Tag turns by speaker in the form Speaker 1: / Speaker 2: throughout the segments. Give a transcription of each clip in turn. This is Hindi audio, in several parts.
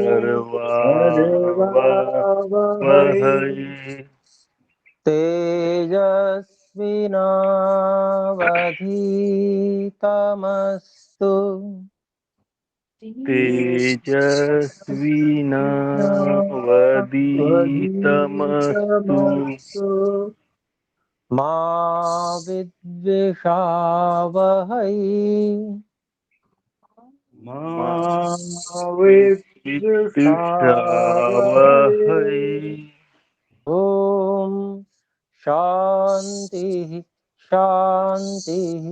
Speaker 1: करवावहै।
Speaker 2: तेजस्विनावधीतमस्तु
Speaker 1: तेजस्विनावधीतमस्तु
Speaker 2: मा विद्विषावहै।
Speaker 1: मा विद्विषावहै।
Speaker 2: ॐ शान्तिः शान्तिः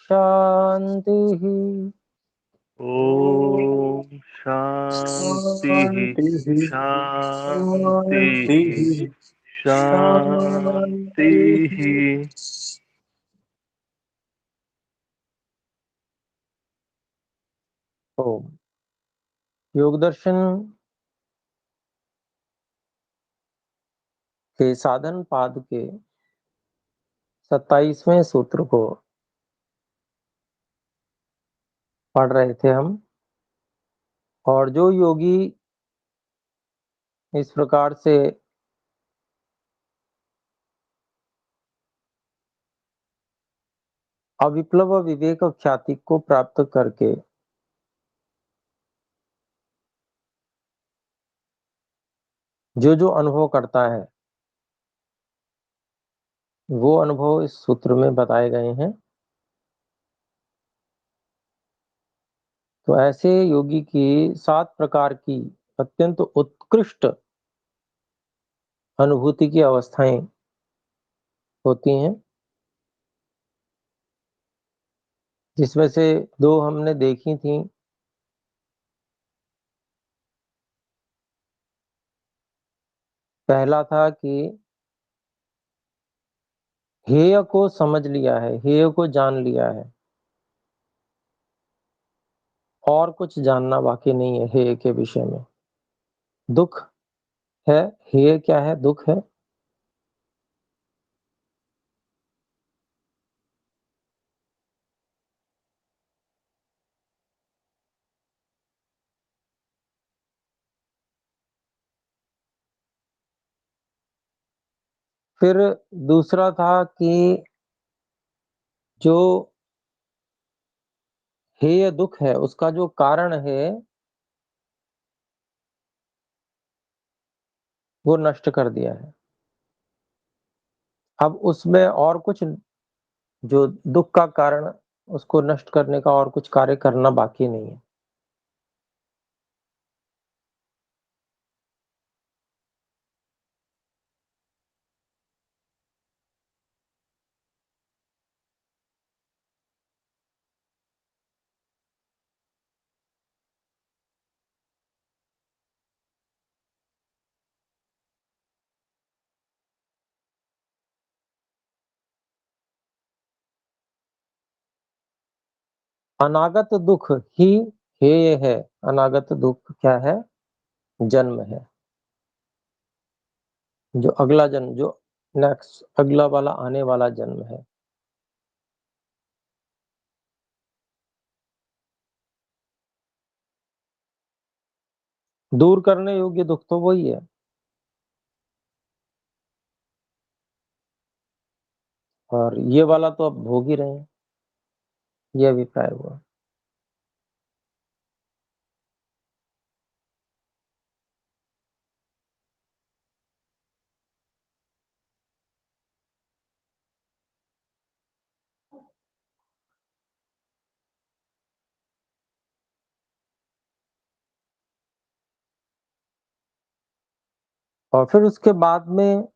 Speaker 2: शान्तिः।
Speaker 1: ॐ शान्तिः शान्तिः शान्तिः।
Speaker 2: ओम योग दर्शन के साधन पाद के 27वें सूत्र को पढ़ रहे थे हम। और जो योगी इस प्रकार से अविप्लव विवेक ख्याति को प्राप्त करके जो जो अनुभव करता है वो अनुभव इस सूत्र में बताए गए हैं। तो ऐसे योगी की 7 प्रकार की अत्यंत उत्कृष्ट अनुभूति की अवस्थाएं होती हैं, जिसमें से 2 हमने देखी थी। पहला था कि हेय को समझ लिया है, हेय को जान लिया है, और कुछ जानना बाकी नहीं है हेय के विषय में। दुख है, हेय क्या है? दुख है। फिर दूसरा था कि जो हेय दुख है उसका जो कारण है वो नष्ट कर दिया है। अब उसमें और कुछ, जो दुख का कारण, उसको नष्ट करने का और कुछ कार्य करना बाकी नहीं है। अनागत दुख ही हेय है। अनागत दुख क्या है? जन्म है। जो अगला जन्म, जो नेक्स्ट अगला वाला आने वाला जन्म है। दूर करने योग्य दुख तो वही है। और ये वाला तो अब भोग ही रहे हैं, ये अभिप्राय हुआ। और फिर उसके बाद में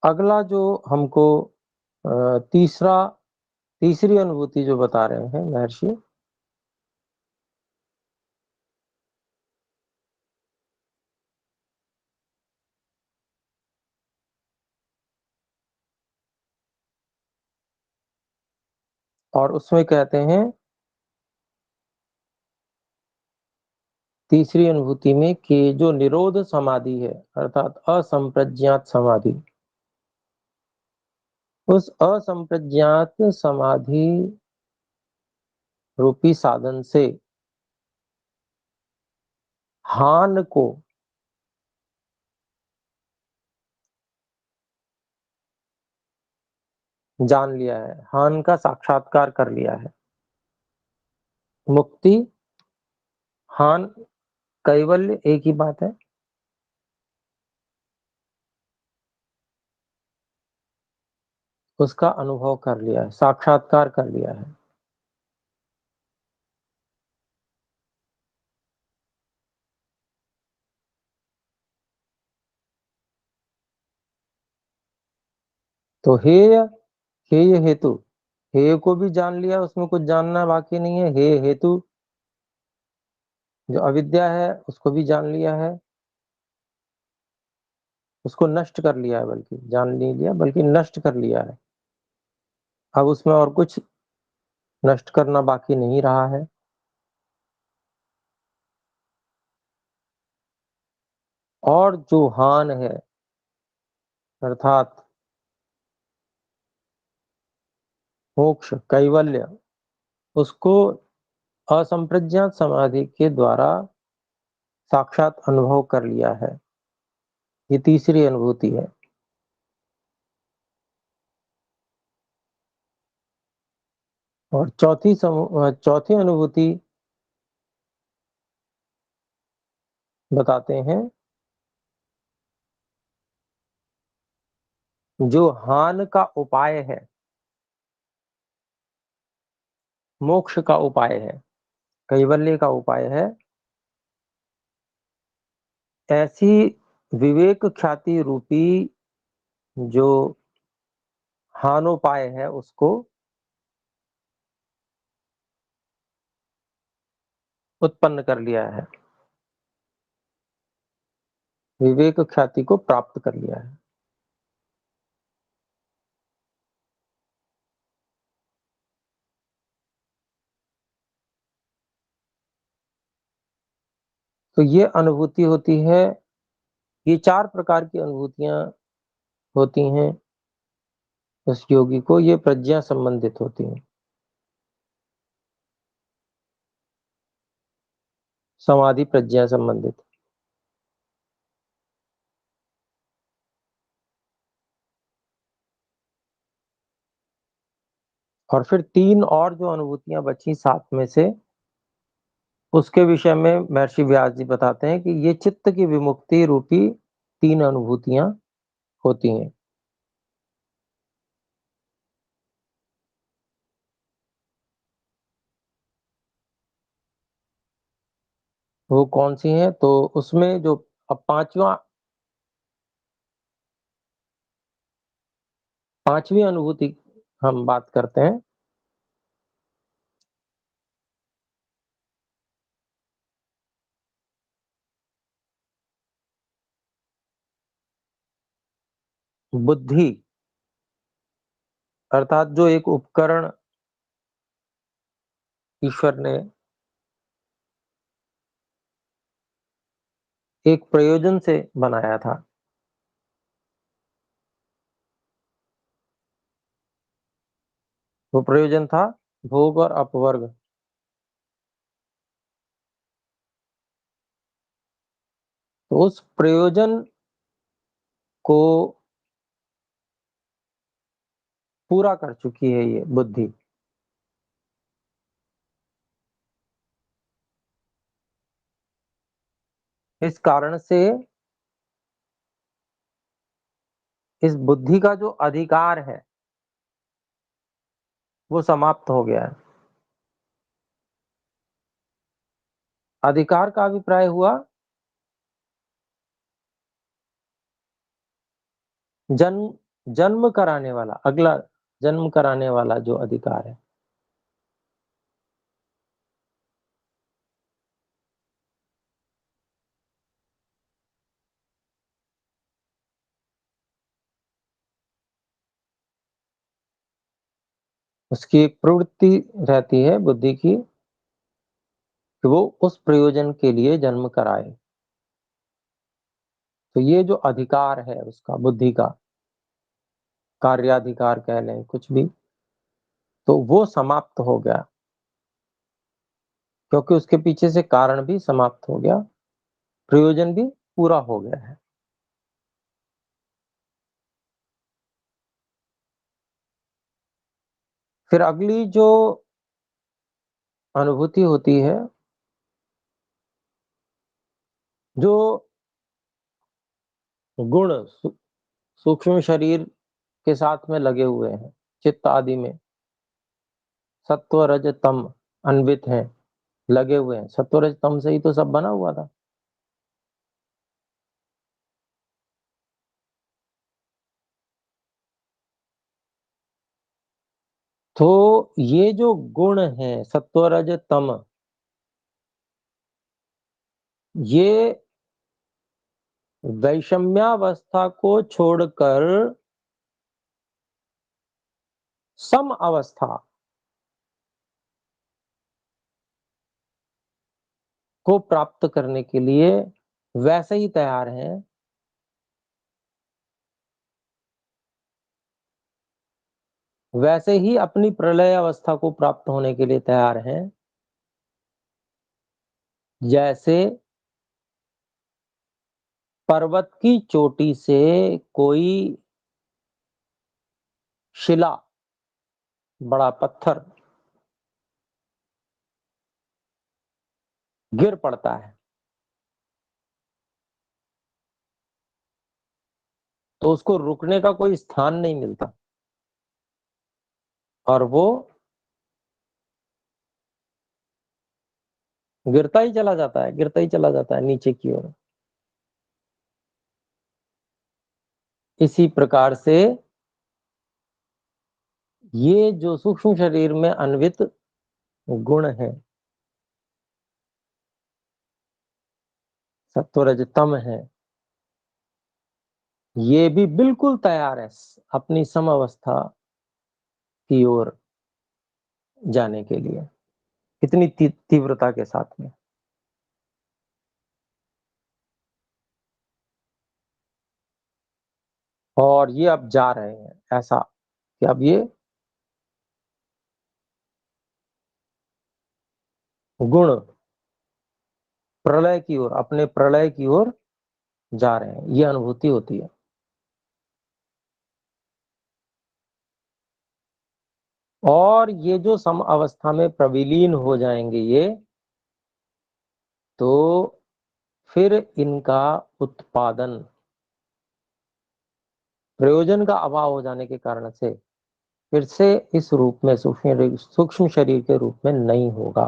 Speaker 2: अगला जो हमको तीसरी अनुभूति जो बता रहे हैं महर्षि, और उसमें कहते हैं तीसरी अनुभूति में कि जो निरोध समाधि है अर्थात असंप्रज्ञात समाधि, उस असंप्रज्ञात समाधि रूपी साधन से हान को जान लिया है, हान का साक्षात्कार कर लिया है। मुक्ति, हान, कैवल्य एक ही बात है। उसका अनुभव कर लिया है, साक्षात्कार कर लिया है। तो हेय, हेय हेतु, हेय को भी जान लिया, उसमें कुछ जानना बाकी नहीं है। हेय हेतु जो अविद्या है उसको भी जान लिया है, उसको नष्ट कर लिया है, बल्कि जान नहीं लिया बल्कि नष्ट कर लिया है। अब उसमें और कुछ नष्ट करना बाकी नहीं रहा है। और जो हान है अर्थात मोक्ष कैवल्य, उसको असंप्रज्ञात समाधि के द्वारा साक्षात अनुभव कर लिया है। ये तीसरी अनुभूति है। और चौथी अनुभूति बताते हैं, जो हान का उपाय है, मोक्ष का उपाय है, कैवल्य का उपाय है, ऐसी विवेक ख्याति रूपी जो हानोपाय है उसको उत्पन्न कर लिया है, विवेक ख्याति को प्राप्त कर लिया है। तो ये अनुभूति होती है, ये चार प्रकार की अनुभूतियां होती हैं उस योगी को, ये प्रज्ञा संबंधित होती हैं, समाधि प्रज्ञा संबंधित। और फिर तीन और जो अनुभूतियां बची सात में से, उसके विषय में महर्षि व्यास जी बताते हैं कि ये चित्त की विमुक्ति रूपी तीन अनुभूतियां होती हैं। वो कौन सी हैं? तो उसमें जो अब पांचवी अनुभूति हम बात करते हैं, बुद्धि अर्थात जो एक उपकरण ईश्वर ने एक प्रयोजन से बनाया था। वो प्रयोजन था भोग और अपवर्ग। तो उस प्रयोजन को पूरा कर चुकी है ये बुद्धि। इस कारण से इस बुद्धि का जो अधिकार है वो समाप्त हो गया है। अधिकार का अभिप्राय हुआ जन्म, जन्म कराने वाला, अगला जन्म कराने वाला जो अधिकार है। उसकी एक प्रवृत्ति रहती है बुद्धि की कि वो उस प्रयोजन के लिए जन्म कराए। तो ये जो अधिकार है उसका, बुद्धि का कार्याधिकार कह लें कुछ भी, तो वो समाप्त हो गया, क्योंकि उसके पीछे से कारण भी समाप्त हो गया, प्रयोजन भी पूरा हो गया है। फिर अगली जो अनुभूति होती है, जो गुण सूक्ष्म शरीर के साथ में लगे हुए हैं, चित्त आदि में सत्व रज तम अन्वित हैं, लगे हुए हैं। सत्व रज तम से ही तो सब बना हुआ था। तो ये जो गुण है सत्व रज तम, ये वैषम्यावस्था को छोड़कर सम अवस्था को प्राप्त करने के लिए वैसे ही तैयार हैं, वैसे ही अपनी प्रलय अवस्था को प्राप्त होने के लिए तैयार हैं, जैसे पर्वत की चोटी से कोई शिला, बड़ा पत्थर गिर पड़ता है, तो उसको रुकने का कोई स्थान नहीं मिलता और वो गिरता ही चला जाता है, गिरता ही चला जाता है नीचे की ओर। इसी प्रकार से ये जो सूक्ष्म शरीर में अन्वित गुण है, सत्वरजतम है, ये भी बिल्कुल तैयार है अपनी समावस्था की ओर जाने के लिए, इतनी तीव्रता के साथ में। और ये अब जा रहे हैं ऐसा कि अब ये गुण प्रलय की ओर, अपने प्रलय की ओर जा रहे हैं, ये अनुभूति होती है। और ये जो सम अवस्था में प्रविलीन हो जाएंगे ये, तो फिर इनका उत्पादन प्रयोजन का अभाव हो जाने के कारण से फिर से इस रूप में सूक्ष्म शरीर के रूप में नहीं होगा।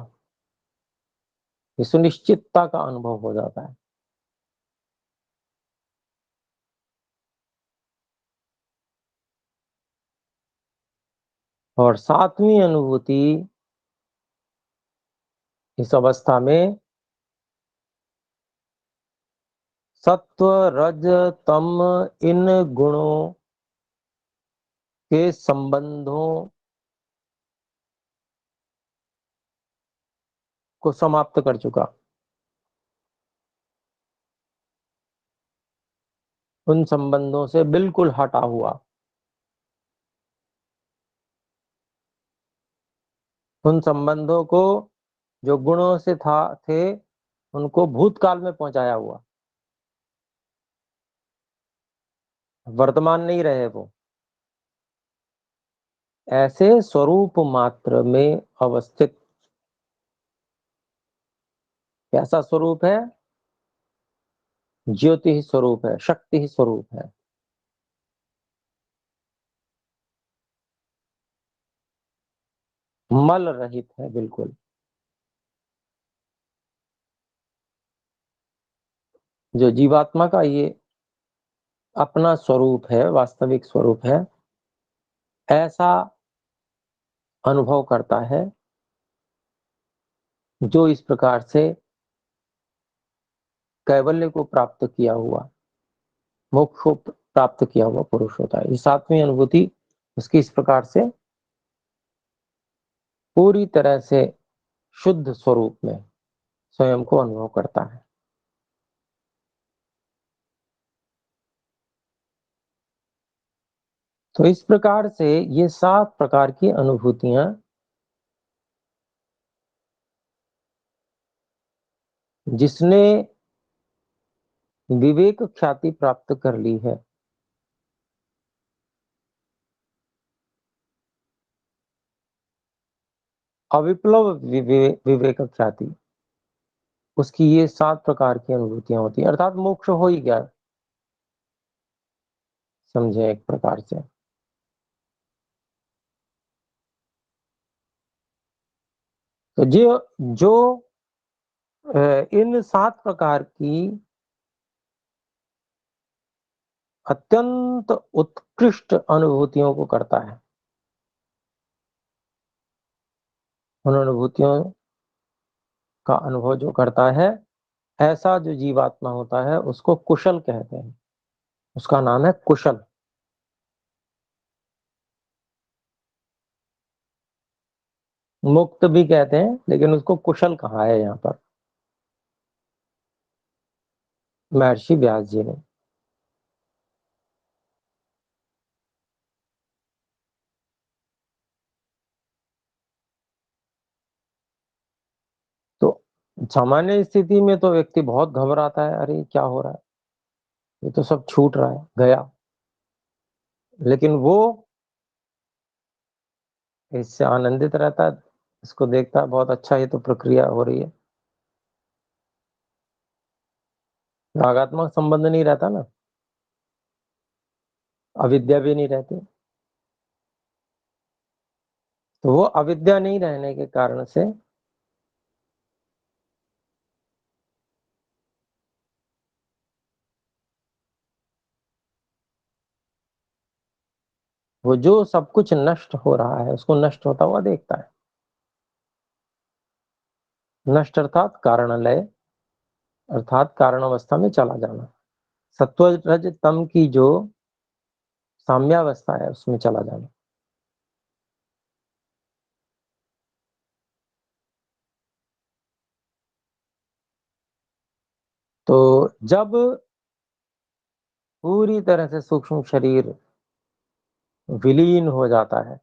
Speaker 2: ये सुनिश्चितता का अनुभव हो जाता है। और सातवीं अनुभूति इस अवस्था में सत्व रज तम इन गुणों के संबंधों को समाप्त कर चुका, उन संबंधों से बिल्कुल हटा हुआ, उन संबंधों को जो गुणों से थे उनको भूतकाल में पहुंचाया हुआ, वर्तमान नहीं रहे वो, ऐसे स्वरूप मात्र में अवस्थित। कैसा स्वरूप है? ज्योति ही स्वरूप है, शक्ति ही स्वरूप है, मल रहित है बिल्कुल। जो जीवात्मा का ये अपना स्वरूप है, वास्तविक स्वरूप है, ऐसा अनुभव करता है जो इस प्रकार से कैवल्य को प्राप्त किया हुआ, मोक्ष को प्राप्त किया हुआ पुरुष होता है। ये सातवीं अनुभूति उसकी इस प्रकार से पूरी तरह से शुद्ध स्वरूप में स्वयं को अनुभव करता है। तो इस प्रकार से ये 7 प्रकार की अनुभूतियां जिसने विवेक ख्याति प्राप्त कर ली है, अविप्लव विवेक ख्याति, उसकी ये 7 प्रकार की अनुभूतियां होती हैं, अर्थात मोक्ष हो ही गया, समझे एक प्रकार से। तो जो इन 7 प्रकार की अत्यंत उत्कृष्ट अनुभूतियों को करता है, उन अनुभूतियों का अनुभव जो करता है, ऐसा जो जीवात्मा होता है उसको कुशल कहते हैं। उसका नाम है कुशल। मुक्त भी कहते हैं, लेकिन उसको कुशल कहा है यहाँ पर महर्षि व्यास जी ने। तो सामान्य स्थिति में तो व्यक्ति बहुत घबराता है, अरे क्या हो रहा है, ये तो सब छूट रहा है, गया। लेकिन वो इससे आनंदित रहता है, इसको देखता है, बहुत अच्छा, ये तो प्रक्रिया हो रही है। रागात्मक संबंध नहीं रहता ना, अविद्या भी नहीं रहती। तो वो अविद्या नहीं रहने के कारण से वो जो सब कुछ नष्ट हो रहा है उसको नष्ट होता हुआ देखता है। नष्ट अर्थात कारणलय, अर्थात कारण अवस्था में चला जाना। सत्व रज तम की जो साम्यावस्था है उसमें चला जाना। तो जब पूरी तरह से सूक्ष्म शरीर विलीन हो जाता है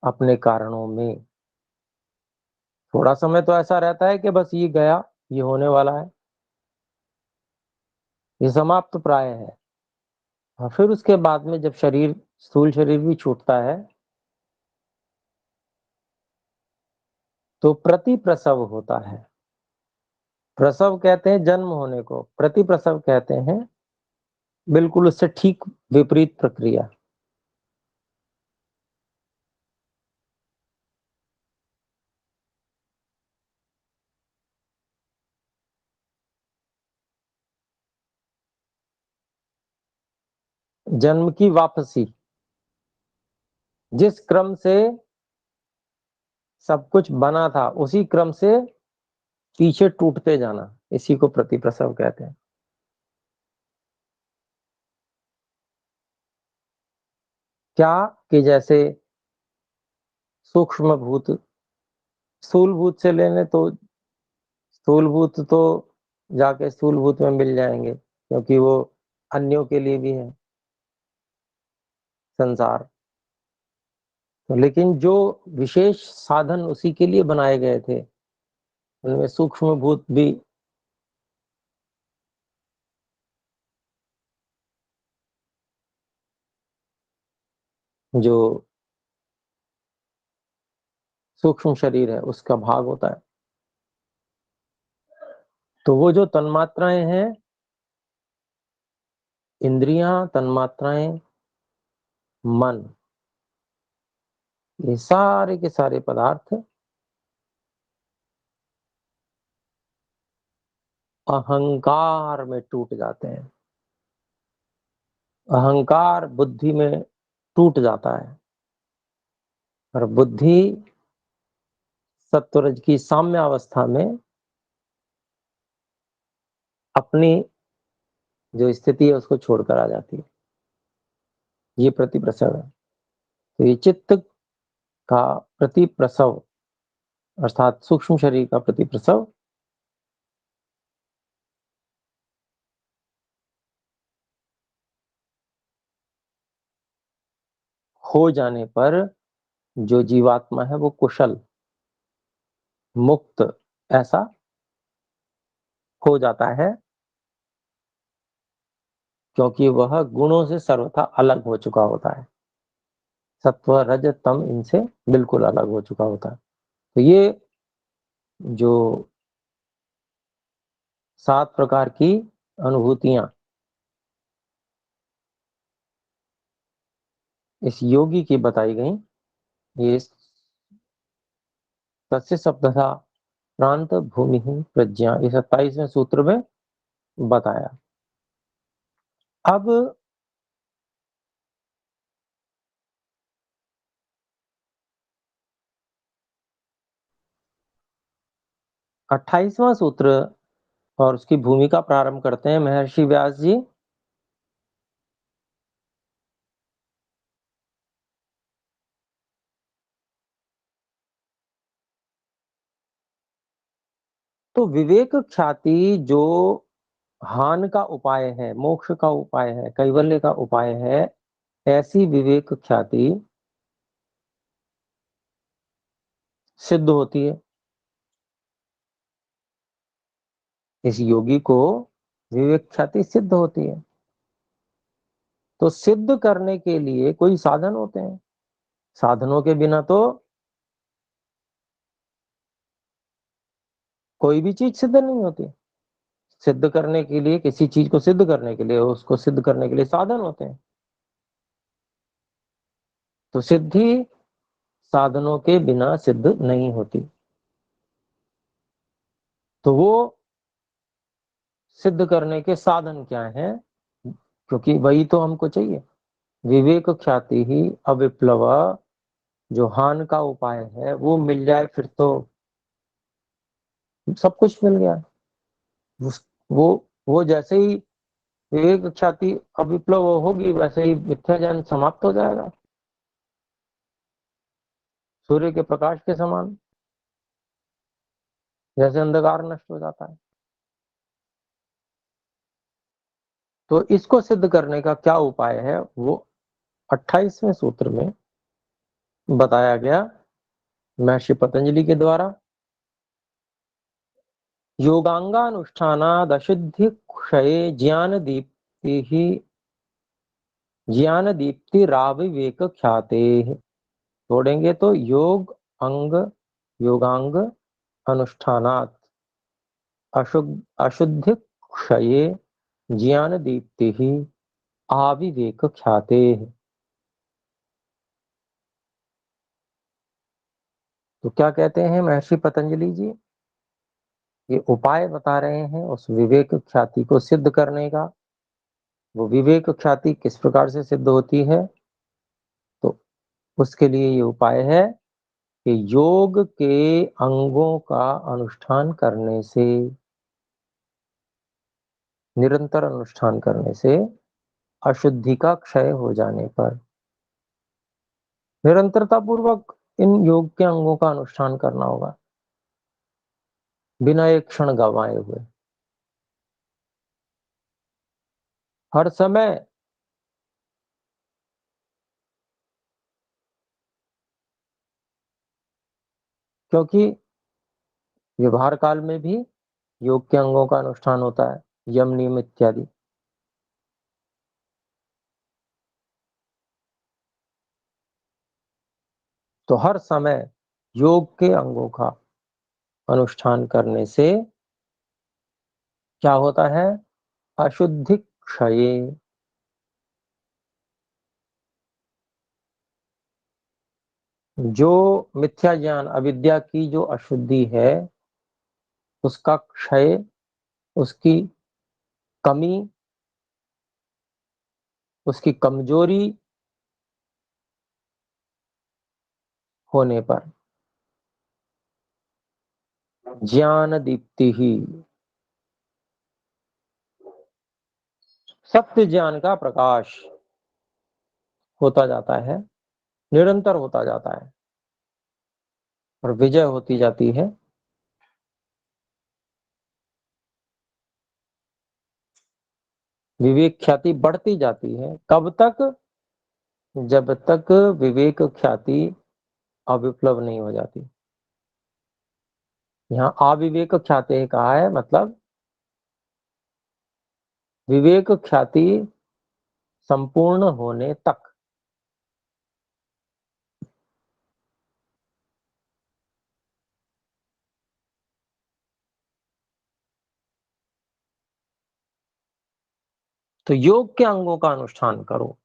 Speaker 2: अपने कारणों में, थोड़ा समय तो ऐसा रहता है कि बस ये गया, ये होने वाला है, ये समाप्त प्राय है। और फिर उसके बाद में जब शरीर, स्थूल शरीर भी छूटता है, तो प्रति प्रसव होता है। प्रसव कहते हैं जन्म होने को, प्रति प्रसव कहते हैं बिल्कुल उससे ठीक विपरीत प्रक्रिया। जन्म की वापसी, जिस क्रम से सब कुछ बना था उसी क्रम से पीछे टूटते जाना, इसी को प्रतिप्रसव कहते हैं। क्या कि जैसे सूक्ष्म भूत स्थूल भूत से लेने तो स्थूल भूत तो जाके स्थूल भूत में मिल जाएंगे, क्योंकि वो अन्यों के लिए भी है संसार। तो लेकिन जो विशेष साधन उसी के लिए बनाए गए थे, उनमें सूक्ष्म भूत भी जो सूक्ष्म शरीर है उसका भाग होता है। तो वो जो तन्मात्राएं हैं, इंद्रियां, तन्मात्राएं, मन, ये सारे के सारे पदार्थ अहंकार में टूट जाते हैं। अहंकार बुद्धि में टूट जाता है, और बुद्धि सत्वरज की साम्य अवस्था में अपनी जो स्थिति है उसको छोड़कर आ जाती है। ये प्रतिप्रसव है। तो ये चित्त का प्रतिप्रसव अर्थात सूक्ष्म शरीर का प्रतिप्रसव हो जाने पर जो जीवात्मा है वो कुशल मुक्त ऐसा हो जाता है, क्योंकि वह गुणों से सर्वथा अलग हो चुका होता है। सत्व रज तम इनसे बिल्कुल अलग हो चुका होता है। तो ये जो 7 प्रकार की अनुभूतियां इस योगी की बताई गई, ये तस्य सप्तधा प्रांत भूमि प्रज्ञा, इस 27वें सूत्र में बताया। अब 28वां सूत्र और उसकी भूमिका प्रारंभ करते हैं महर्षि व्यास जी। तो विवेक ख्याति जो हान का उपाय है, मोक्ष का उपाय है, कैवल्य का उपाय है, ऐसी विवेक ख्याति सिद्ध होती है। इस योगी को विवेक ख्याति सिद्ध होती है। तो सिद्ध करने के लिए कोई साधन होते हैं, साधनों के बिना तो कोई भी चीज सिद्ध नहीं होती। सिद्ध करने के लिए, किसी चीज को सिद्ध करने के लिए, उसको सिद्ध करने के लिए साधन होते हैं। तो सिद्धि साधनों के बिना सिद्ध नहीं होती। तो वो सिद्ध करने के साधन क्या हैं? क्योंकि वही तो हमको चाहिए। विवेक ख्याति ही अविप्लव, जो हान का उपाय है, वो मिल जाए फिर तो सब कुछ मिल गया। वो वो जैसे ही विवेक ख्याति अविप्लव होगी, वैसे ही मिथ्या ज्ञान समाप्त हो जाएगा, सूर्य के प्रकाश के समान, जैसे अंधकार नष्ट हो जाता है। तो इसको सिद्ध करने का क्या उपाय है, वो 28वें सूत्र में बताया गया महर्षि पतंजलि के द्वारा। योगांगानुष्ठानाद अशुद्धि क्षये ज्ञान दीप्ति राविवेक ख्याते। छोड़ेंगे तो योगांग अनुष्ठानात अशुद्धि क्षये ज्ञान दीप्ति ही आविवेक ख्याते। तो क्या कहते हैं महर्षि पतंजलि जी? ये उपाय बता रहे हैं उस विवेक ख्याति को सिद्ध करने का। वो विवेक ख्याति किस प्रकार से सिद्ध होती है? तो उसके लिए ये उपाय है कि योग के अंगों का अनुष्ठान करने से, निरंतर अनुष्ठान करने से, अशुद्धि का क्षय हो जाने पर निरंतरता पूर्वक इन योग के अंगों का अनुष्ठान करना होगा, बिना एक क्षण गंवाए हुए, हर समय। क्योंकि व्यवहार काल में भी योग के अंगों का अनुष्ठान होता है, यम नियम इत्यादि। तो हर समय योग के अंगों का अनुष्ठान करने से क्या होता है? अशुद्धि क्षय। जो मिथ्या ज्ञान, अविद्या की जो अशुद्धि है, उसका क्षय, उसकी कमी, उसकी कमजोरी होने पर ज्ञान दीप्ति ही, सत्य ज्ञान का प्रकाश होता जाता है, निरंतर होता जाता है। और विजय होती जाती है। विवेक ख्याति बढ़ती जाती है, कब तक? जब तक विवेक ख्याति अविप्लव नहीं हो जाती। यहाँ अविवेक ख्याति कहा है, मतलब विवेक ख्याति संपूर्ण होने तक। तो योग के अंगों का अनुष्ठान करो।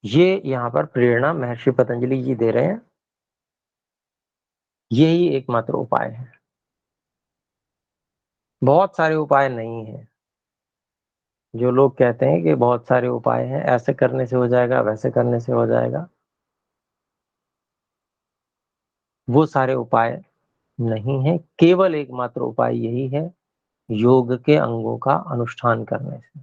Speaker 2: ये यहाँ पर प्रेरणा महर्षि पतंजलि जी दे रहे हैं। यही एकमात्र उपाय है, बहुत सारे उपाय नहीं है। जो लोग कहते हैं कि बहुत सारे उपाय हैं, ऐसे करने से हो जाएगा, वैसे करने से हो जाएगा, वो सारे उपाय नहीं है। केवल एकमात्र उपाय यही है, योग के अंगों का अनुष्ठान करने से।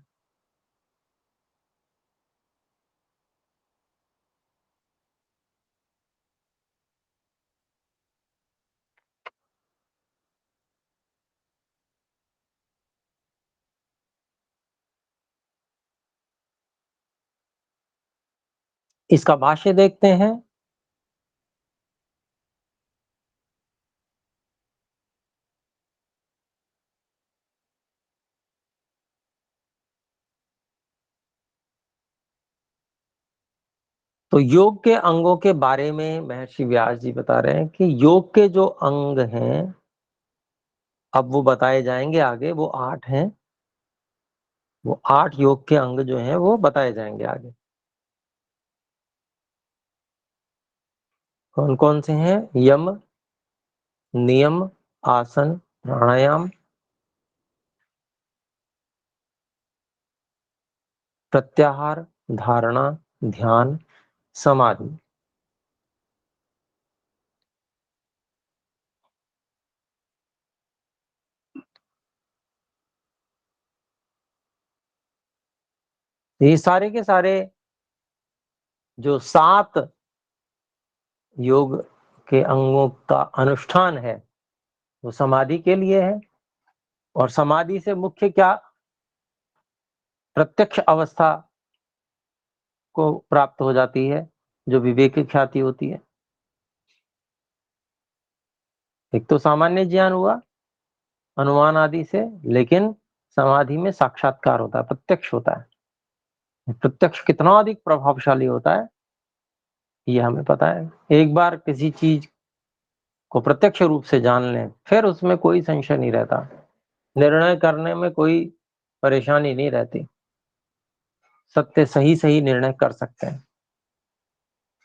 Speaker 2: इसका भाष्य देखते हैं। तो योग के अंगों के बारे में महर्षि व्यास जी बता रहे हैं कि योग के जो अंग हैं, अब वो बताए जाएंगे आगे, वो 8 हैं। वो 8 योग के अंग जो हैं वो बताए जाएंगे आगे। कौन कौन से हैं? यम, नियम, आसन, प्राणायाम, प्रत्याहार, धारणा, ध्यान, समाधि। ये सारे के सारे जो 7 योग के अंगों का अनुष्ठान है, वो समाधि के लिए है। और समाधि से मुख्य क्या? प्रत्यक्ष अवस्था को प्राप्त हो जाती है, जो विवेक की ख्याति होती है। एक तो सामान्य ज्ञान हुआ अनुमान आदि से, लेकिन समाधि में साक्षात्कार होता है, प्रत्यक्ष होता है। प्रत्यक्ष कितना अधिक प्रभावशाली होता है, ये हमें पता है। एक बार किसी चीज को प्रत्यक्ष रूप से जान लें, फिर उसमें कोई संशय नहीं रहता, निर्णय करने में कोई परेशानी नहीं रहती, सत्य सही सही निर्णय कर सकते हैं।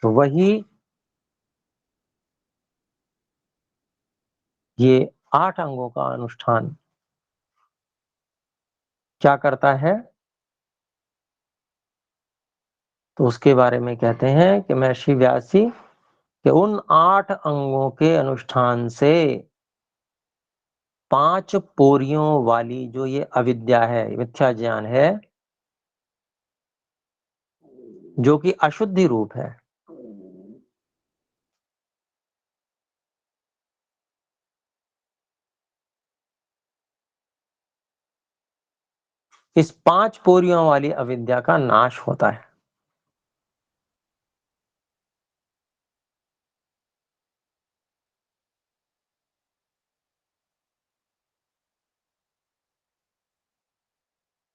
Speaker 2: तो वही ये 8 अंगों का अनुष्ठान क्या करता है, तो उसके बारे में कहते हैं कि महर्षि व्यास जी कि उन 8 अंगों के अनुष्ठान से 5 पोरियों वाली जो ये अविद्या है, मिथ्या ज्ञान है, जो कि अशुद्धि रूप है, इस 5 पोरियों वाली अविद्या का नाश होता है।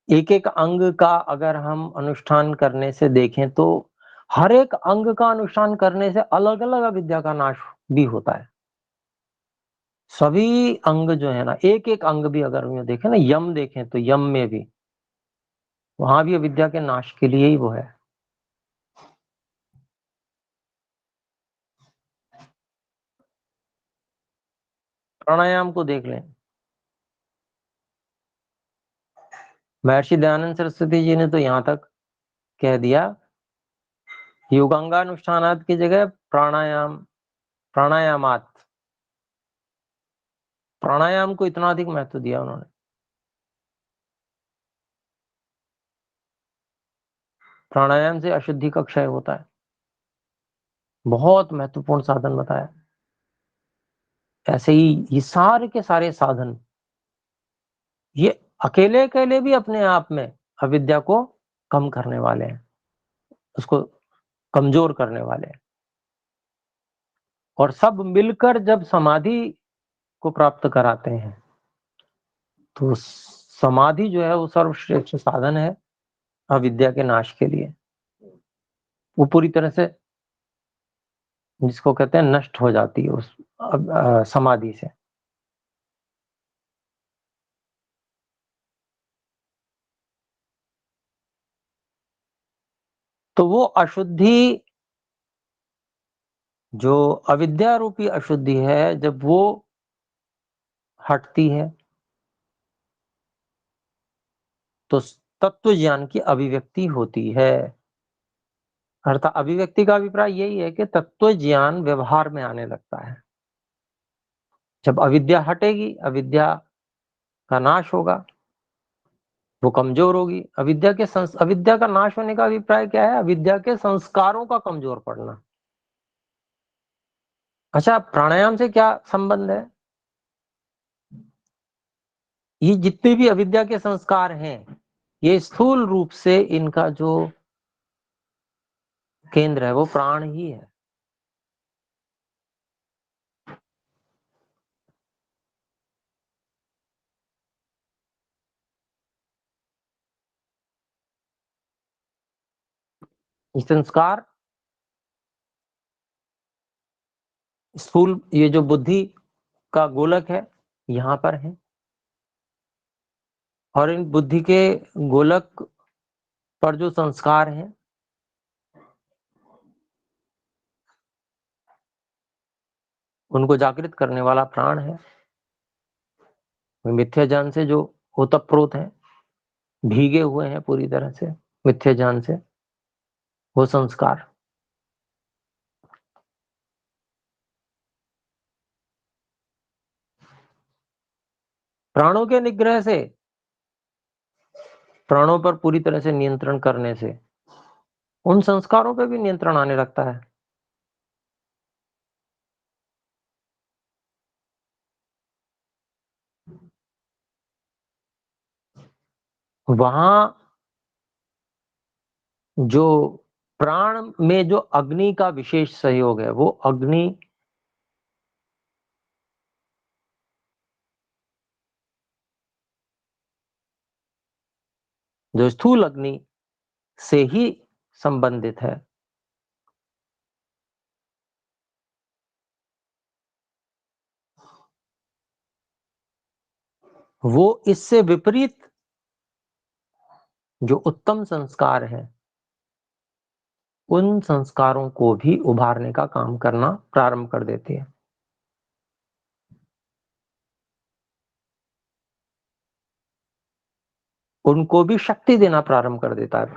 Speaker 2: एक एक अंग का अगर हम अनुष्ठान करने से देखें, तो हर एक अंग का अनुष्ठान करने से अलग अलग अविद्या का नाश भी होता है। सभी अंग जो है ना, एक एक अंग भी अगर हम देखें ना, यम देखें तो यम में भी, वहां भी अविद्या के नाश के लिए ही वो है। प्राणायाम को देख लें, महर्षि दयानंद सरस्वती जी ने तो यहां तक कह दिया, योगांगानुष्ठानात की जगह प्राणायाम, प्राणायामात, प्राणायाम को इतना अधिक महत्व दिया उन्होंने। प्राणायाम से अशुद्धि का क्षय होता है। बहुत महत्वपूर्ण साधन बताया। ऐसे ही ये सारे के सारे साधन ये अकेले-अकेले भी अपने आप में अविद्या को कम करने वाले हैं, उसको कमज़ोर करने वाले हैं। और सब मिलकर जब समाधि को प्राप्त कराते हैं, तो समाधि जो है वो सर्वश्रेष्ठ साधन है अविद्या के नाश के लिए। वो पूरी तरह से जिसको कहते हैं नष्ट हो जाती है उस समाधि से। तो वो अशुद्धि जो अविद्या रूपी अशुद्धि है, जब वो हटती है तो तत्व ज्ञान की अभिव्यक्ति होती है। अर्थात अभिव्यक्ति का अभिप्राय यही है कि तत्व ज्ञान व्यवहार में आने लगता है। जब अविद्या हटेगी, अविद्या का नाश होगा, वो कमजोर होगी। अविद्या का नाश होने का अभिप्राय क्या है? अविद्या के संस्कारों का कमजोर पड़ना। अच्छा, प्राणायाम से क्या संबंध है? ये जितने भी अविद्या के संस्कार हैं, ये स्थूल रूप से इनका जो केंद्र है वो प्राण ही है। ये संस्कार स्थूल, ये जो बुद्धि का गोलक है यहाँ पर है, और इन बुद्धि के गोलक पर जो संस्कार हैं उनको जागृत करने वाला प्राण है। मिथ्या ज्ञान से जो ओतप्रोत है, भीगे हुए हैं पूरी तरह से मिथ्या ज्ञान से, वो संस्कार। प्राणों के निग्रह से, प्राणों पर पूरी तरह से नियंत्रण करने से उन संस्कारों पे भी नियंत्रण आने लगता है। वहां जो प्राण में जो अग्नि का विशेष सहयोग है, वो अग्नि जो स्थूल अग्नि से ही संबंधित है। वो इससे विपरीत जो उत्तम संस्कार है, उन संस्कारों को भी उभारने का काम करना प्रारंभ कर देती है। उनको भी शक्ति देना प्रारंभ कर देता है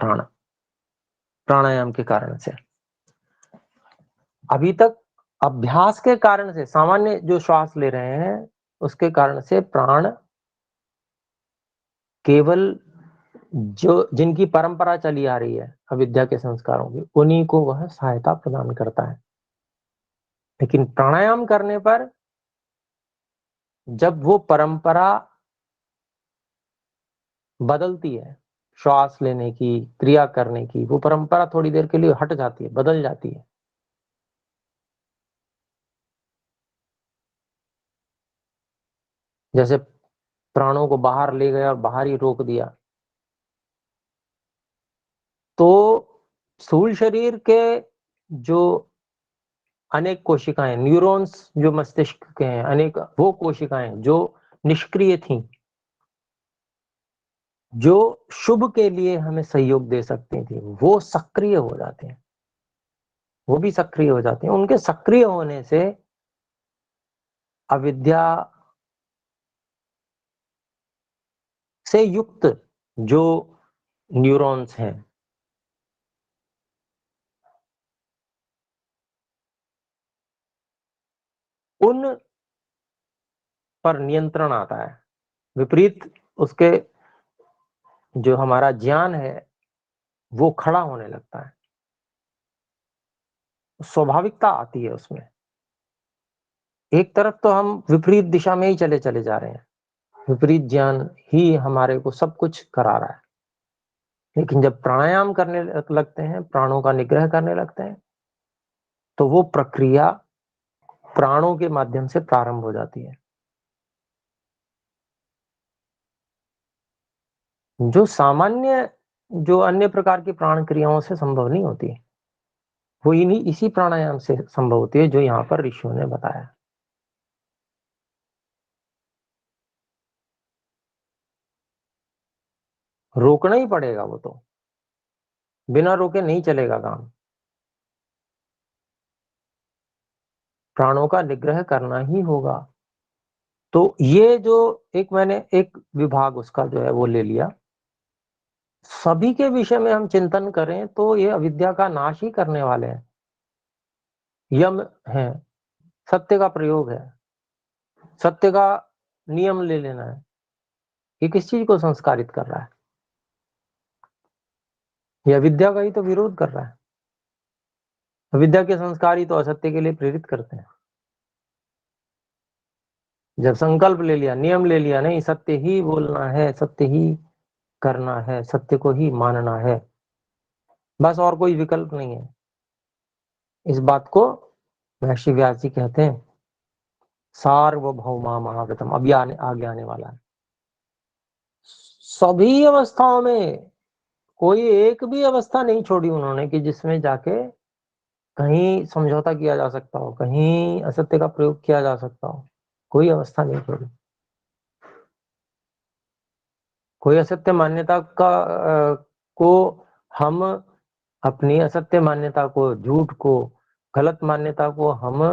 Speaker 2: प्राणायाम के कारण से। अभी तक अभ्यास के कारण से, सामान्य जो श्वास ले रहे हैं उसके कारण से प्राण केवल जो जिनकी परंपरा चली आ रही है अविद्या के संस्कारों की, उन्हीं को वह सहायता प्रदान करता है। लेकिन प्राणायाम करने पर जब वो परंपरा बदलती है, श्वास लेने की, क्रिया करने की, वो परंपरा थोड़ी देर के लिए हट जाती है, बदल जाती है। जैसे प्राणों को बाहर ले गया और बाहर ही रोक दिया, तो स्थूल शरीर के जो अनेक कोशिकाएं, न्यूरॉन्स जो मस्तिष्क के हैं, अनेक वो कोशिकाएं जो निष्क्रिय थीं, जो शुभ के लिए हमें सहयोग दे सकती थी, वो सक्रिय हो जाते हैं। वो भी सक्रिय हो जाते हैं। उनके सक्रिय होने से अविद्या से युक्त जो न्यूरॉन्स हैं, उन पर नियंत्रण आता है। विपरीत उसके जो हमारा ज्ञान है, वो खड़ा होने लगता है, स्वाभाविकता आती है उसमें। एक तरफ तो हम विपरीत दिशा में ही चले चले जा रहे हैं, विपरीत ज्ञान ही हमारे को सब कुछ करा रहा है। लेकिन जब प्राणायाम करने लगते हैं, प्राणों का निग्रह करने लगते हैं, तो वो प्रक्रिया प्राणों के माध्यम से प्रारंभ हो जाती है, जो सामान्य, जो अन्य प्रकार की प्राण क्रियाओं से संभव नहीं होती। वो इन्हीं इसी प्राणायाम से संभव होती है, जो यहाँ पर ऋषियों ने बताया। रोकना ही पड़ेगा, वो तो बिना रोके नहीं चलेगा काम। प्राणों का निग्रह करना ही होगा। तो ये जो एक मैंने एक विभाग उसका जो है वो ले लिया, सभी के विषय में हम चिंतन करें तो ये अविद्या का नाश ही करने वाले हैं। यम है, सत्य का प्रयोग है, सत्य का नियम ले लेना है। ये किस चीज को संस्कारित कर रहा है? ये अविद्या का ही तो विरोध कर रहा है। अविद्या के संस्कार ही तो असत्य के लिए प्रेरित करते हैं। जब संकल्प ले लिया, नियम ले लिया, नहीं सत्य ही बोलना है, सत्य ही करना है, सत्य को ही मानना है, बस और कोई विकल्प नहीं है। इस बात को महर्षि व्यास जी कहते हैं सार्वभौमा महाव्रतम। अभी आगे आने वाला है। सभी अवस्थाओं में कोई एक भी अवस्था नहीं छोड़ी उन्होंने कि जिसमें जाके कहीं समझौता किया जा सकता हो, कहीं असत्य का प्रयोग किया जा सकता हो। कोई अवस्था नहीं छोड़ी। कोई असत्य मान्यता को हम अपनी असत्य मान्यता को, झूठ को, गलत मान्यता को हम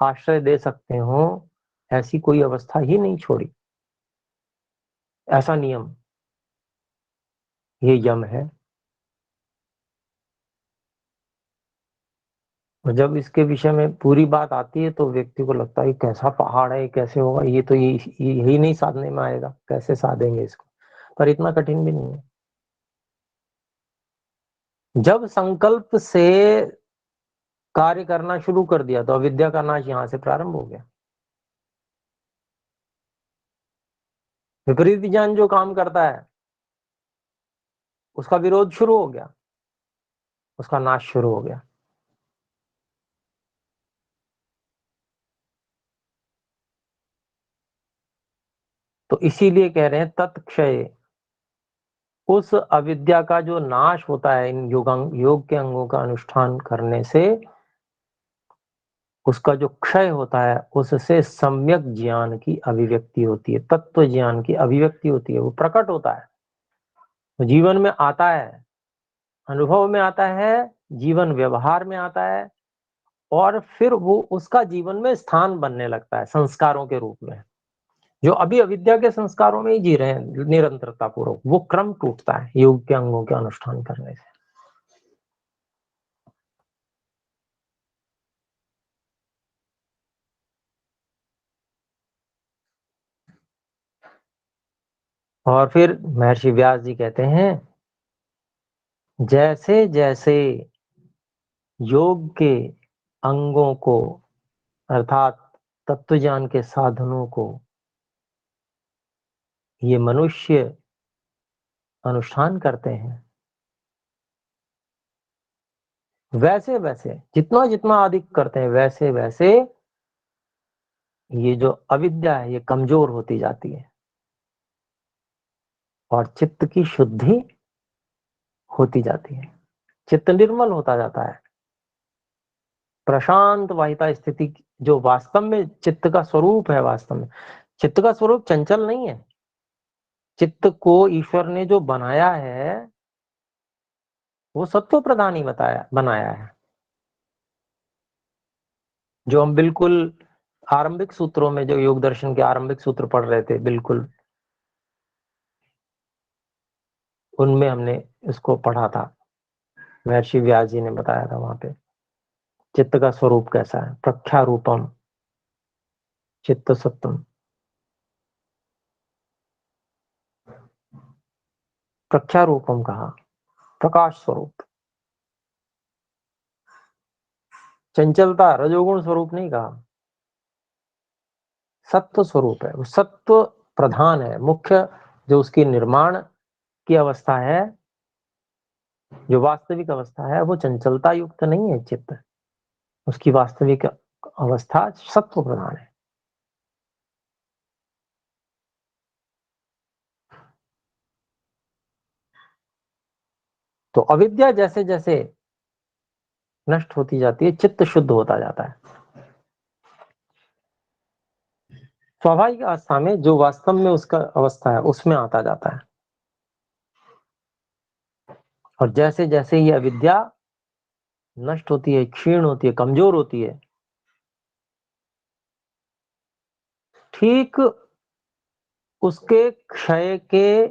Speaker 2: आश्रय दे सकते हो, ऐसी कोई अवस्था ही नहीं छोड़ी। ऐसा नियम, ये यम है। और जब इसके विषय में पूरी बात आती है तो व्यक्ति को लगता है कैसा पहाड़ है, कैसे होगा, ये तो यही नहीं साधने में आएगा, कैसे साधेंगे इसको। पर इतना कठिन भी नहीं है। जब संकल्प से कार्य करना शुरू कर दिया तो अविद्या का नाश यहां से प्रारंभ हो गया। विपरीत ज्ञान जो काम करता है उसका विरोध शुरू हो गया, उसका नाश शुरू हो गया। तो इसीलिए कह रहे हैं तत्क्षय, उस अविद्या का जो नाश होता है इन योग के अंगों का अनुष्ठान करने से, उसका जो क्षय होता है उससे सम्यक ज्ञान की अभिव्यक्ति होती है, तत्व ज्ञान की अभिव्यक्ति होती है, वो प्रकट होता है, वो जीवन में आता है, अनुभव में आता है, जीवन व्यवहार में आता है, और फिर वो उसका जीवन में स्थान बनने लगता है संस्कारों के रूप में। जो अभी अविद्या के संस्कारों में ही जी रहे हैं निरंतरता पूर्वक, वो क्रम टूटता है योग के अंगों के अनुष्ठान करने से। और फिर महर्षि व्यास जी कहते हैं जैसे जैसे योग के अंगों को, अर्थात तत्व ज्ञान के साधनों को ये मनुष्य अनुष्ठान करते हैं, वैसे वैसे जितना जितना अधिक करते हैं, वैसे वैसे ये जो अविद्या है ये कमजोर होती जाती है और चित्त की शुद्धि होती जाती है, चित्त निर्मल होता जाता है। प्रशांत वाहिता स्थिति जो वास्तव में चित्त का स्वरूप है, वास्तव में चित्त का स्वरूप चंचल नहीं है। चित्त को ईश्वर ने जो बनाया है वो सत्व प्रधान ही बनाया है। जो हम बिल्कुल आरंभिक सूत्रों में, जो योग दर्शन के आरंभिक सूत्र पढ़ रहे थे, बिल्कुल उनमें हमने इसको पढ़ा था। महर्षि व्यास जी ने बताया था वहां पे चित्त का स्वरूप कैसा है। प्रख्यारूपम चित्त सत्वम, प्रख्यारूपम कहा, प्रकाश स्वरूप। चंचलता रजोगुण स्वरूप नहीं कहा, सत्व स्वरूप है, वो सत्व प्रधान है। मुख्य जो उसकी निर्माण की अवस्था है, जो वास्तविक अवस्था है, वो चंचलता युक्त नहीं है चित्त, उसकी वास्तविक अवस्था सत्व प्रधान है। तो अविद्या जैसे जैसे नष्ट होती जाती है, चित्त शुद्ध होता जाता है। स्वाभाविक अवस्था में जो वास्तव में उसका अवस्था है उसमें आता जाता है। और जैसे जैसे ये अविद्या नष्ट होती है, क्षीण होती है, कमजोर होती है, ठीक उसके क्षय के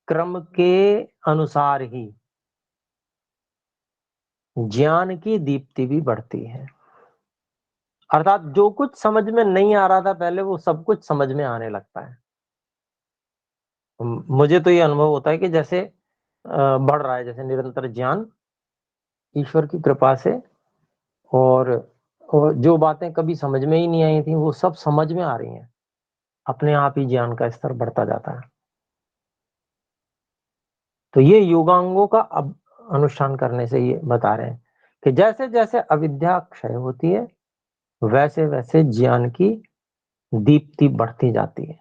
Speaker 2: क्रम के अनुसार ही ज्ञान की दीप्ति भी बढ़ती है। अर्थात जो कुछ समझ में नहीं आ रहा था पहले, वो सब कुछ समझ में आने लगता है। मुझे तो ये अनुभव होता है कि जैसे बढ़ रहा है, जैसे निरंतर ज्ञान ईश्वर की कृपा से, और, और जो बातें कभी समझ में ही नहीं आई थी वो सब समझ में आ रही हैं। अपने आप ही ज्ञान का स्तर बढ़ता जाता है। तो ये योगांगों का अब अनुष्ठान करने से ये बता रहे हैं कि जैसे जैसे अविद्या क्षय होती है, वैसे वैसे ज्ञान की दीप्ति बढ़ती जाती है।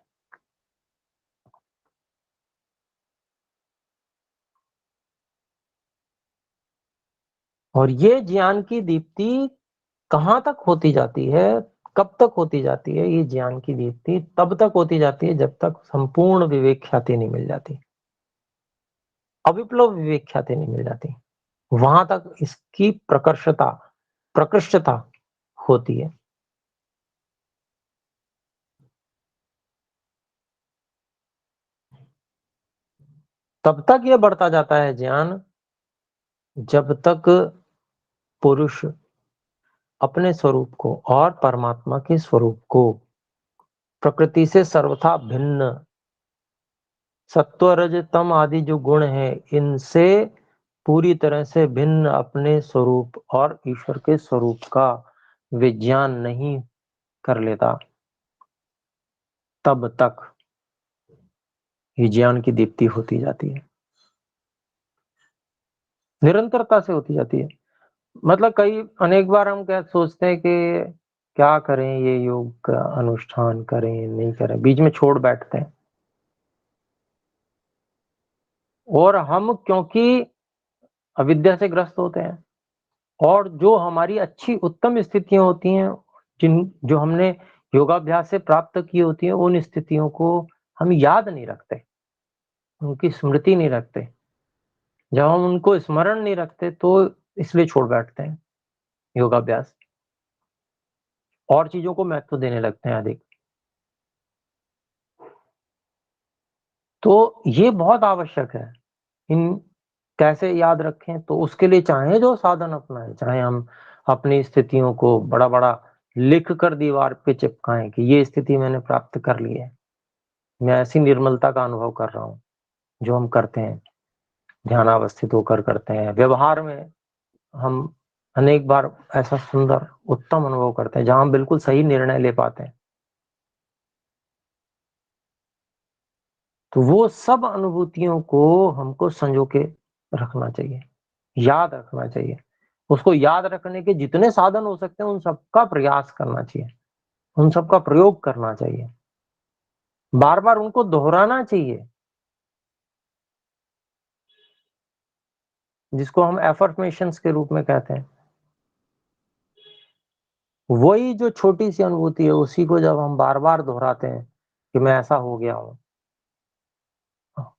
Speaker 2: और ये ज्ञान की दीप्ति कहाँ तक होती जाती है, कब तक होती जाती है? ये ज्ञान की दीप्ति तब तक होती जाती है जब तक संपूर्ण विवेक ख्याति नहीं मिल जाती, अविप्लव विवेक ख्याति नहीं मिल जाती। वहां तक इसकी प्रकर्षता, प्रकृष्टता होती है। तब तक ये बढ़ता जाता है ज्ञान जब तक पुरुष अपने स्वरूप को और परमात्मा के स्वरूप को प्रकृति से सर्वथा भिन्न, सत्व रज तम आदि जो गुण है इनसे पूरी तरह से भिन्न अपने स्वरूप और ईश्वर के स्वरूप का विज्ञान नहीं कर लेता, तब तक ये ज्ञान की दीप्ति होती जाती है, निरंतरता से होती जाती है। मतलब कई अनेक बार हम क्या सोचते हैं कि क्या करें, ये योग का अनुष्ठान करें नहीं करें, बीच में छोड़ बैठते हैं। और हम क्योंकि अविद्या से ग्रस्त होते हैं, और जो हमारी अच्छी उत्तम स्थितियां होती हैं, जिन जो हमने योगाभ्यास से प्राप्त की होती है, उन स्थितियों को हम याद नहीं रखते, उनकी स्मृति नहीं रखते। जब हम उनको स्मरण नहीं रखते तो इसलिए छोड़ बैठते हैं योगाभ्यास, और चीजों को महत्व देने लगते हैं अधिक। तो ये बहुत आवश्यक है। इन कैसे याद रखें? तो उसके लिए चाहे जो साधन अपनाएं, चाहे हम अपनी स्थितियों को बड़ा बड़ा लिख कर दीवार पे चिपकाएं कि ये स्थिति मैंने प्राप्त कर ली है, मैं ऐसी निर्मलता का अनुभव कर रहा हूँ, जो हम करते हैं, ध्यानावस्थित होकर करते हैं। व्यवहार में हम अनेक बार ऐसा सुंदर उत्तम अनुभव करते हैं जहां हम बिल्कुल सही निर्णय ले पाते हैं। तो वो सब अनुभूतियों को हमको संजो के रखना चाहिए, याद रखना चाहिए। उसको याद रखने के जितने साधन हो सकते हैं उन सबका प्रयास करना चाहिए, उन सबका प्रयोग करना चाहिए, बार बार उनको दोहराना चाहिए, जिसको हम एफर्मेशंस के रूप में कहते हैं। वही जो छोटी सी अनुभूति है उसी को जब हम बार बार दोहराते हैं कि मैं ऐसा हो गया हूँ,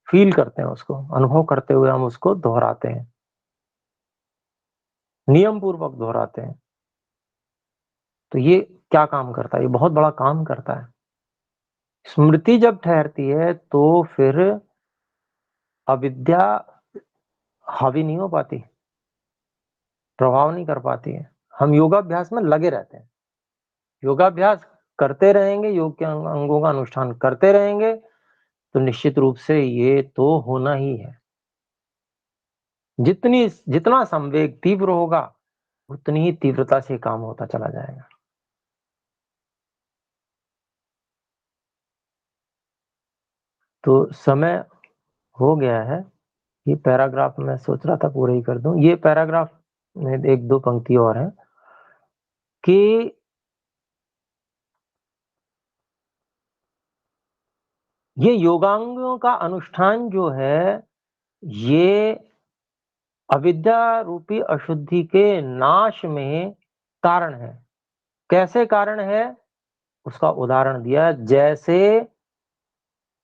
Speaker 2: फील करते हैं उसको, अनुभव करते हुए हम उसको दोहराते हैं, नियम पूर्वक दोहराते हैं। तो ये क्या काम करता है? ये बहुत बड़ा काम करता है। स्मृति जब ठहरती है तो फिर अविद्या हावी नहीं हो पाती, प्रभाव नहीं कर पाती है। हम योगाभ्यास में लगे रहते हैं, योगाभ्यास करते रहेंगे, योग के अंगों का अनुष्ठान करते रहेंगे, तो निश्चित रूप से ये तो होना ही है। जितना संवेग तीव्र होगा उतनी ही तीव्रता से काम होता चला जाएगा। तो समय हो गया है। ये पैराग्राफ मैं सोच रहा था पूरा ही कर दूं। ये पैराग्राफ में एक दो पंक्ति और है कि ये योगांगों का अनुष्ठान जो है ये अविद्या रूपी अशुद्धि के नाश में कारण है। कैसे कारण है उसका उदाहरण दिया, जैसे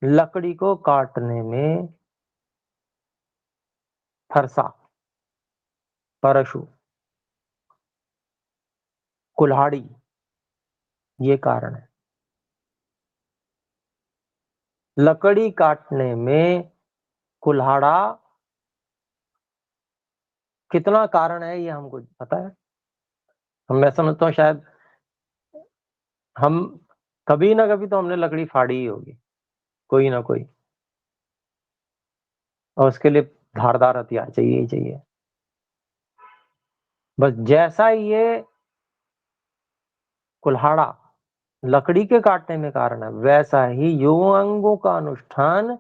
Speaker 2: लकड़ी को काटने में फरसा, परशु, कुल्हाड़ी ये कारण है। लकड़ी काटने में कुल्हाड़ा कितना कारण है ये हमको पता है। मैं समझता हूँ शायद हम कभी ना कभी तो हमने लकड़ी फाड़ी ही होगी, कोई ना कोई, और उसके लिए धारदार हथियार चाहिए ही चाहिए। बस जैसा ये कुल्हाड़ा लकड़ी के काटने में कारण है, वैसा ही योगांगों का अनुष्ठान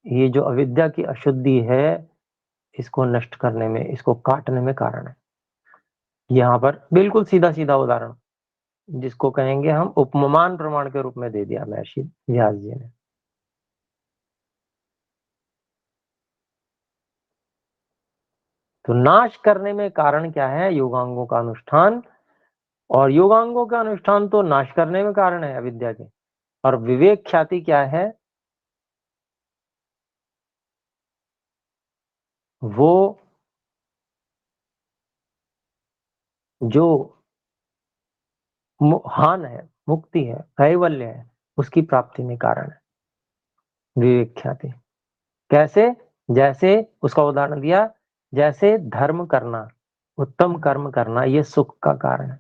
Speaker 2: ये जो अविद्या की अशुद्धि है इसको नष्ट करने में, इसको काटने में कारण है। यहाँ पर बिल्कुल सीधा सीधा उदाहरण जिसको कहेंगे हम उपमान प्रमाण के रूप में दे दिया महर्षि व्यास जी ने। तो नाश करने में कारण क्या है? योगांगों का अनुष्ठान। और योगांगों का अनुष्ठान तो नाश करने में कारण है अविद्या के। और विवेक ख्याति क्या है? वो जो हान है, मुक्ति है, कैवल्य है, उसकी प्राप्ति में कारण है विवेक ख्याति। कैसे? जैसे उसका उदाहरण दिया, जैसे धर्म करना, उत्तम कर्म करना, ये सुख का कारण है।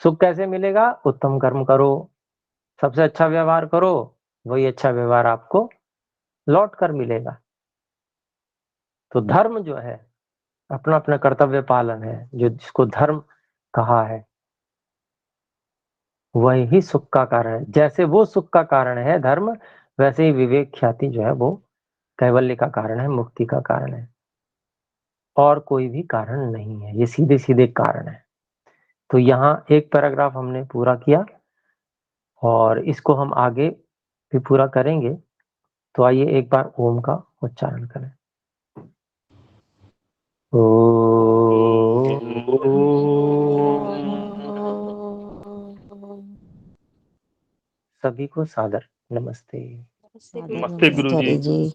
Speaker 2: सुख कैसे मिलेगा? उत्तम कर्म करो, सबसे अच्छा व्यवहार करो, वही अच्छा व्यवहार आपको लौट कर मिलेगा। तो धर्म जो है अपना अपना कर्तव्य पालन है, जो जिसको धर्म कहा है, वही सुख का कारण है। जैसे वो सुख का कारण है धर्म, वैसे ही विवेक ख्याति जो है वो कैवल्य का कारण है, मुक्ति का कारण है। और कोई भी कारण नहीं है, ये सीधे सीधे कारण है। तो यहाँ एक पैराग्राफ हमने पूरा किया और इसको हम आगे भी पूरा करेंगे। तो आइए एक बार ओम का उच्चारण करें। सभी को सादर नमस्ते।
Speaker 1: नमस्ते गुरु जी।